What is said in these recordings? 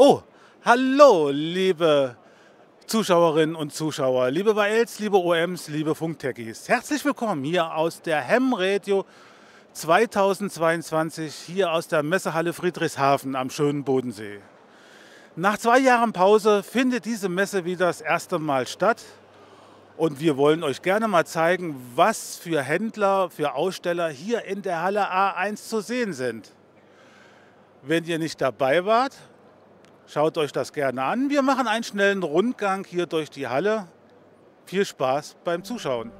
Oh, hallo, liebe Zuschauerinnen und Zuschauer, liebe BAELs, liebe OMs, liebe Funktechies. Herzlich willkommen hier aus der HAM RADIO 2022, hier aus der Messehalle Friedrichshafen am schönen Bodensee. Nach 2 Jahren Pause findet diese Messe wieder das erste Mal statt. Und wir wollen euch gerne mal zeigen, was für Händler, für Aussteller hier in der Halle A1 zu sehen sind. Wenn ihr nicht dabei wart, schaut euch das gerne an. Wir machen einen schnellen Rundgang hier durch die Halle. Viel Spaß beim Zuschauen.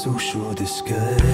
social disgust.